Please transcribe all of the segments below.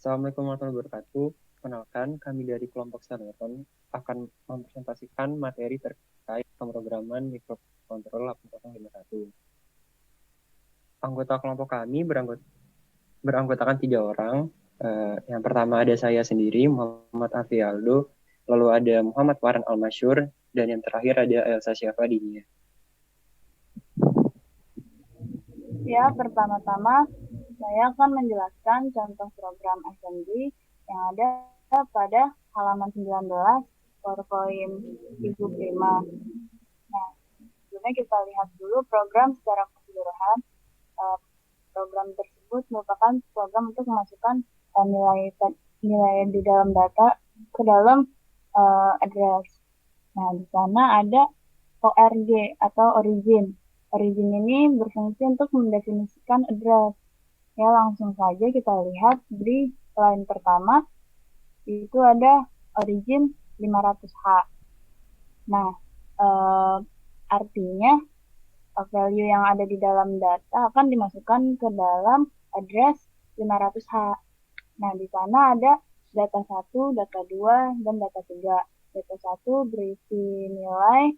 Assalamualaikum warahmatullahi wabarakatuh. Kenalkan, kami dari kelompok Saneron akan mempresentasikan materi terkait pemrograman mikrokontroler 8051. Anggota kelompok kami beranggotakan 3 orang. Yang pertama ada saya sendiri, Muhammad Afialdo, lalu ada Muhammad Waran Almasyur, dan yang terakhir ada Elsa Syafadinia. Ya, pertama-tama saya akan menjelaskan contoh program assembly yang ada pada halaman 19 PowerPoint Ibu Prima. Nah, sebelumnya kita lihat dulu program secara keseluruhan. Program tersebut merupakan program untuk memasukkan nilai di dalam data ke dalam address. Nah, di sana ada ORG atau origin. Origin ini berfungsi untuk mendefinisikan address. Ya, langsung saja kita lihat di line pertama, itu ada origin 500H. Nah, artinya value yang ada di dalam data akan dimasukkan ke dalam address 500H. Nah, di sana ada data 1, data 2, dan data 3. Data 1 berisi nilai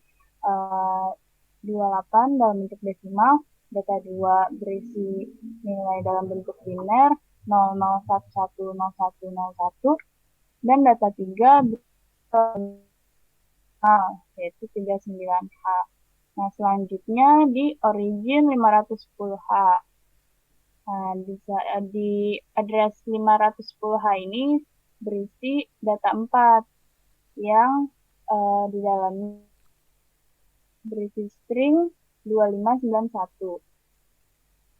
28 dalam bentuk desimal, data 2 berisi nilai dalam bentuk biner 00110101, dan data 3 yaitu 39H. Nah, selanjutnya di origin 510H. Nah, di address 510H ini berisi data 4 yang di dalamnya berisi string 2591.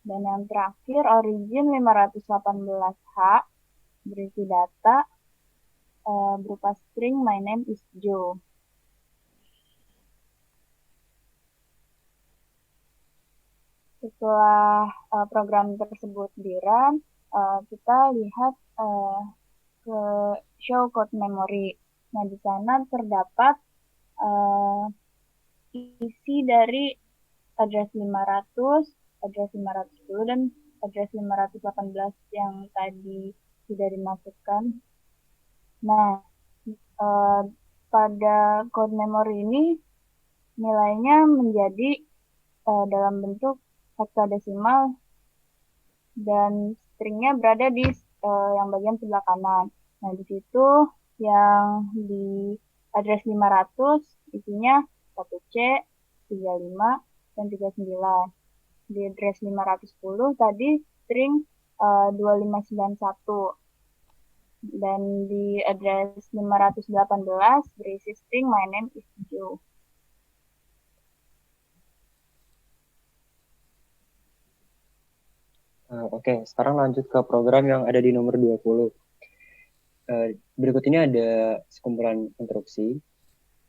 Dan yang terakhir origin 518H berisi data berupa string my name is Joe. Setelah program tersebut di-run, kita lihat ke show code memory. Nah, di sana terdapat isi dari address 500, address 510, dan address 518 yang tadi sudah dimasukkan. Nah, pada code memory ini nilainya menjadi dalam bentuk heksadesimal dan stringnya berada di yang bagian sebelah kanan. Nah, di situ yang di address 500 isinya 1C, 35, dan 39. Di address 510 tadi string 2591. Dan di address 518 berisi string my name is Joe. Oke, sekarang lanjut ke program yang ada di nomor 20. Berikut ini ada sekumpulan instruksi.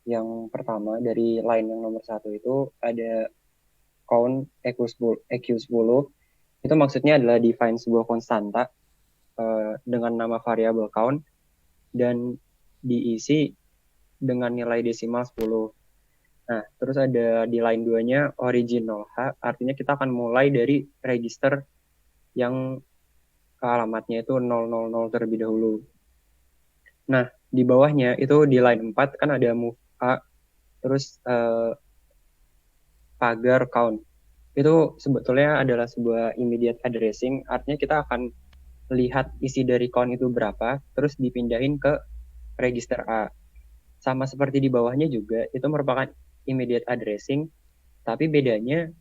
Yang pertama dari line yang nomor 1 itu ada count EQ10. Itu maksudnya adalah define sebuah konstanta dengan nama variabel count dan diisi dengan nilai desimal 10. Nah, terus ada di line 2-nya origin 0H, artinya kita akan mulai dari register yang alamatnya itu 000 terlebih dahulu. Nah, di bawahnya itu di line 4 kan ada move A, terus pagar count. Itu sebetulnya adalah sebuah immediate addressing, artinya kita akan lihat isi dari count itu berapa, terus dipindahin ke register A. Sama seperti di bawahnya juga, itu merupakan immediate addressing, tapi bedanya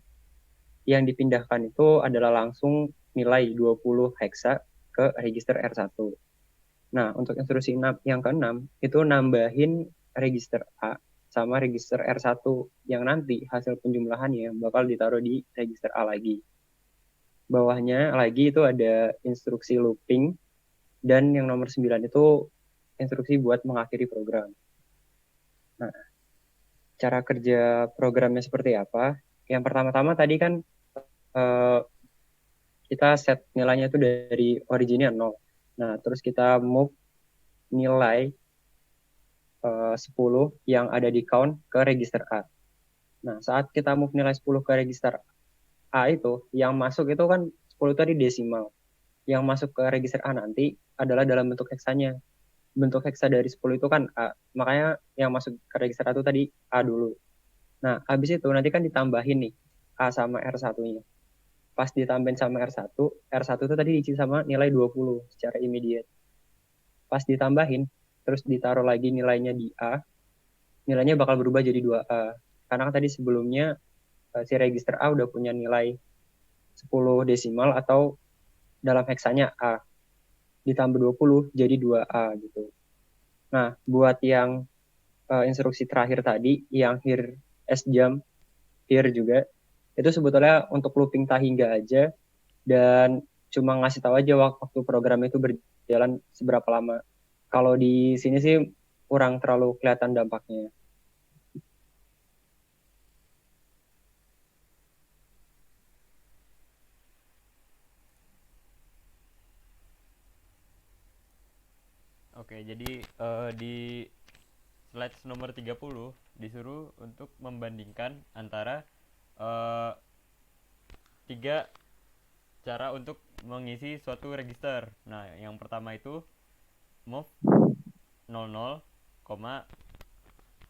yang dipindahkan itu adalah langsung nilai 20 heksa ke register R1. Nah, untuk instruksi yang ke-6, itu nambahin register A sama register R1 yang nanti hasil penjumlahannya bakal ditaruh di register A lagi. Bawahnya lagi itu ada instruksi looping, dan yang nomor 9 itu instruksi buat mengakhiri program. Nah, cara kerja programnya seperti apa? Yang pertama-tama tadi kan kita set nilainya itu dari originnya 0. Nah, terus kita move nilai 10 yang ada di count ke register A. Nah, saat kita move nilai 10 ke register A itu, yang masuk itu kan 10 tadi desimal. yang masuk ke register A nanti adalah dalam bentuk heksanya. Bentuk heksa dari 10 itu kan A. Makanya yang masuk ke register A itu tadi A dulu. Nah, habis itu nanti kan ditambahin nih A sama R1-nya. Pas ditambahin sama R1 itu tadi diisi sama nilai 20 secara immediate. Pas ditambahin, terus ditaruh lagi nilainya di A, nilainya bakal berubah jadi 2A. Karena kan tadi sebelumnya si register A udah punya nilai 10 desimal atau dalam heksanya A. Ditambah 20 jadi 2A gitu. Nah, buat yang instruksi terakhir tadi, yang here S jam, here juga, itu sebetulnya untuk looping tahingga aja, dan cuma ngasih tahu aja waktu program itu berjalan seberapa lama. Kalau di sini sih kurang terlalu kelihatan dampaknya. Oke, jadi di slide nomor 30 disuruh untuk membandingkan antara eh, tiga cara untuk mengisi suatu register. Nah, yang pertama itu move 00,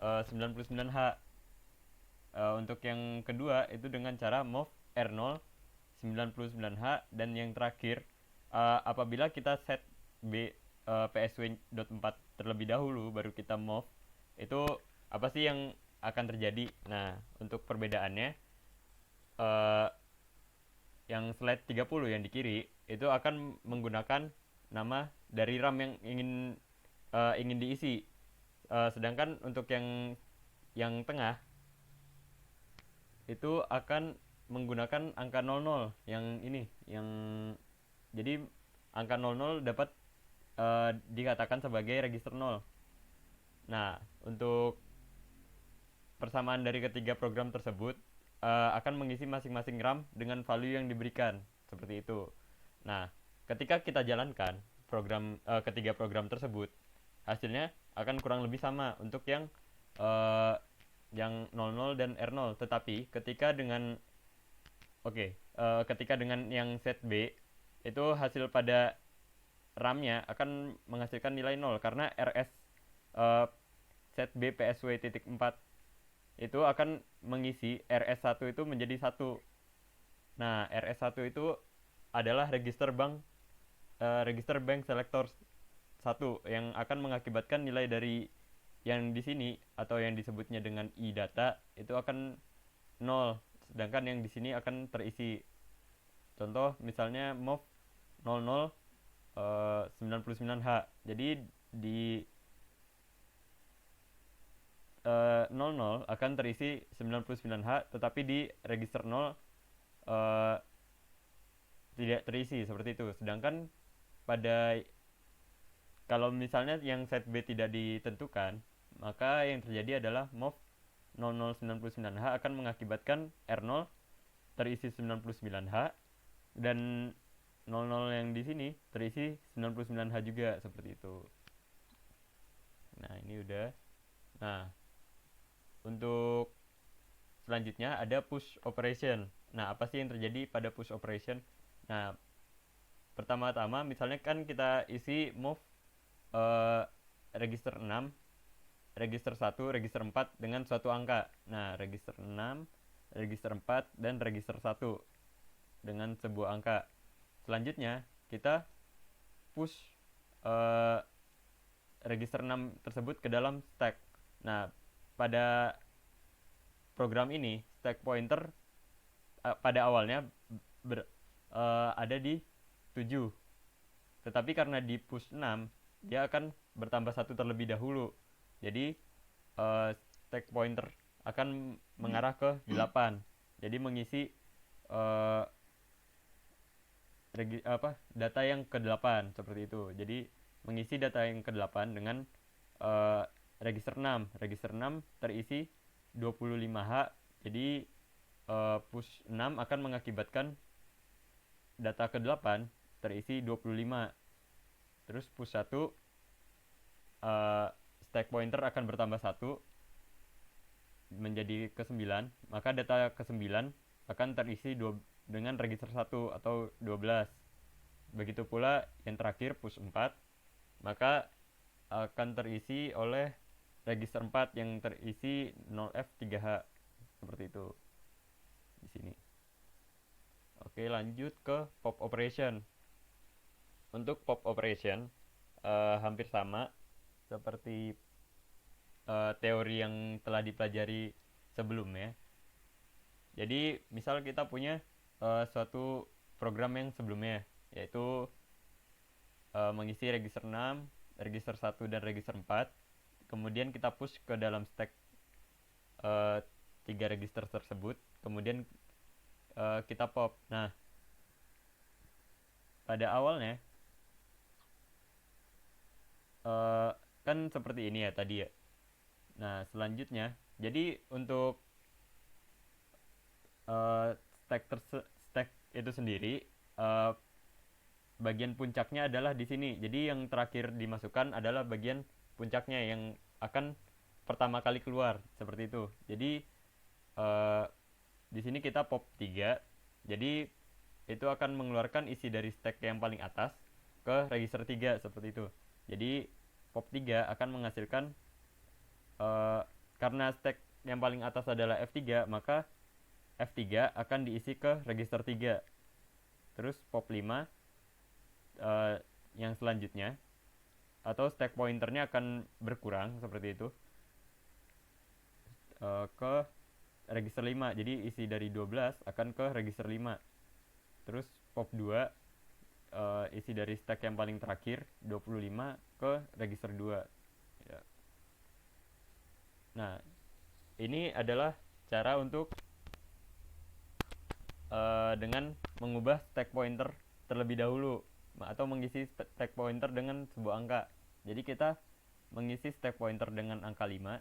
99H. Untuk yang kedua itu dengan cara move R0 99H, dan yang terakhir apabila kita set PSW.4 terlebih dahulu baru kita move, itu apa sih yang akan terjadi. Nah, untuk perbedaannya, uh, yang slide 30 yang di kiri itu akan menggunakan nama dari RAM yang ingin diisi. Sedangkan untuk yang tengah itu akan menggunakan angka 00 yang ini, yang jadi angka 00 dapat dikatakan sebagai register 0. Nah, untuk persamaan dari ketiga program tersebut akan mengisi masing-masing RAM dengan value yang diberikan, seperti itu. Nah, ketika kita jalankan ketiga program tersebut, hasilnya akan kurang lebih sama untuk yang 00 dan R0. Tetapi ketika dengan yang set B, itu hasil pada RAM-nya akan menghasilkan nilai 0 karena RS set B PSW titik 4 itu akan mengisi RS1 itu menjadi 1. Nah, RS1 itu adalah register bank selector 1 yang akan mengakibatkan nilai dari yang di sini atau yang disebutnya dengan I data itu akan 0, sedangkan yang di sini akan terisi. Contoh misalnya mov 00 99H. Jadi di 00 akan terisi 99H, tetapi di register 0 tidak terisi, seperti itu. Sedangkan pada kalau misalnya yang set B tidak ditentukan, maka yang terjadi adalah mov 0099H akan mengakibatkan R0 terisi 99H, dan 00 yang di sini terisi 99H juga, seperti itu. Nah, ini udah. Nah, untuk selanjutnya ada push operation. Nah, apa sih yang terjadi pada push operation? Nah, pertama-tama misalnya kan kita isi move register 6, register 1, register 4 dengan suatu angka. Nah, register 6, register 4, dan register 1 dengan sebuah angka. Selanjutnya, kita push register 6 tersebut ke dalam stack. Nah, pada program ini, stack pointer pada awalnya ada di 7. Tetapi karena di push 6, dia akan bertambah 1 terlebih dahulu. Jadi stack pointer akan mengarah ke 8. Jadi mengisi data yang ke-8, seperti itu. Jadi mengisi data yang ke-8 dengan register 6. Register 6 terisi 25H. Jadi push 6 akan mengakibatkan data ke-8 terisi 25. Terus push 1 stack pointer akan bertambah 1 menjadi ke-9, maka data ke-9 akan terisi dengan register 1 atau 12. begitu pula yang terakhir push 4, maka akan terisi oleh register 4 yang terisi 0F3H seperti itu di sini. Oke, lanjut ke pop operation. Untuk pop operation hampir sama seperti teori yang telah dipelajari sebelumnya. Jadi misal kita punya suatu program yang sebelumnya, yaitu mengisi register 6, register 1 dan register 4. Kemudian kita push ke dalam stack 3 register tersebut. Kemudian kita pop. Nah, pada awalnya kan seperti ini ya tadi ya. Nah, selanjutnya, jadi untuk stack itu sendiri, bagian puncaknya adalah di sini. Jadi yang terakhir dimasukkan adalah bagian puncaknya yang akan pertama kali keluar seperti itu. Jadi di sini kita pop 3. Jadi itu akan mengeluarkan isi dari stack yang paling atas ke register 3 seperti itu. Jadi pop 3 akan menghasilkan karena stack yang paling atas adalah F3, maka F3 akan diisi ke register 3. Terus pop 5 yang selanjutnya atau stack pointernya akan berkurang seperti itu ke register 5. Jadi isi dari 12 akan ke register 5. Terus pop 2 isi dari stack yang paling terakhir 25 ke register 2 ya. Nah, ini adalah cara untuk dengan mengubah stack pointer terlebih dahulu atau mengisi stack pointer dengan sebuah angka. Jadi kita mengisi stack pointer dengan angka 5,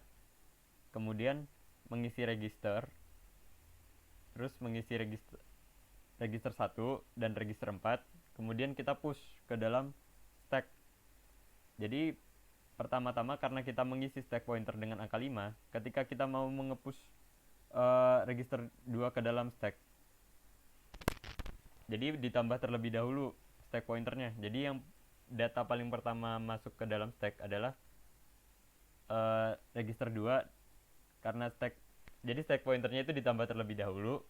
kemudian mengisi register, terus mengisi register 1 dan register 4, kemudian kita push ke dalam stack. Jadi pertama-tama karena kita mengisi stack pointer dengan angka 5, ketika kita mau mengepush register 2 ke dalam stack, jadi ditambah terlebih dahulu stack pointernya. Jadi yang data paling pertama masuk ke dalam stack adalah register 2 karena jadi stack pointernya itu ditambah terlebih dahulu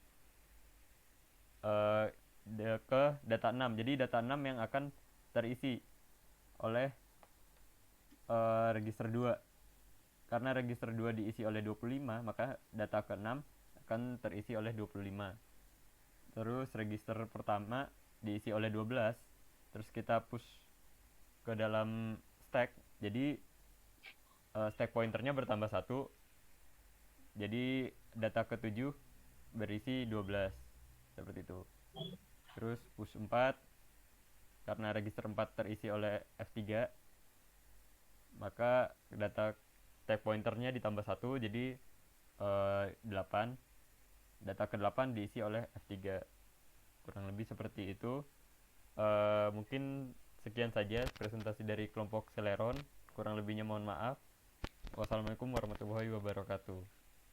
ke data 6. Jadi data 6 yang akan terisi oleh register 2. Karena register 2 diisi oleh 25, maka data ke-6 akan terisi oleh 25. Terus register pertama diisi oleh 12, terus kita push ke dalam stack. Jadi stack pointernya bertambah 1. Jadi data ke-7 berisi 12 seperti itu. Terus push 4 karena register 4 terisi oleh F3, maka data stack pointernya ditambah 1 jadi 8. Data ke-8 diisi oleh F3. Kurang lebih seperti itu. Mungkin sekian saja presentasi dari kelompok Celeron. Kurang lebihnya mohon maaf. Wassalamualaikum warahmatullahi wabarakatuh.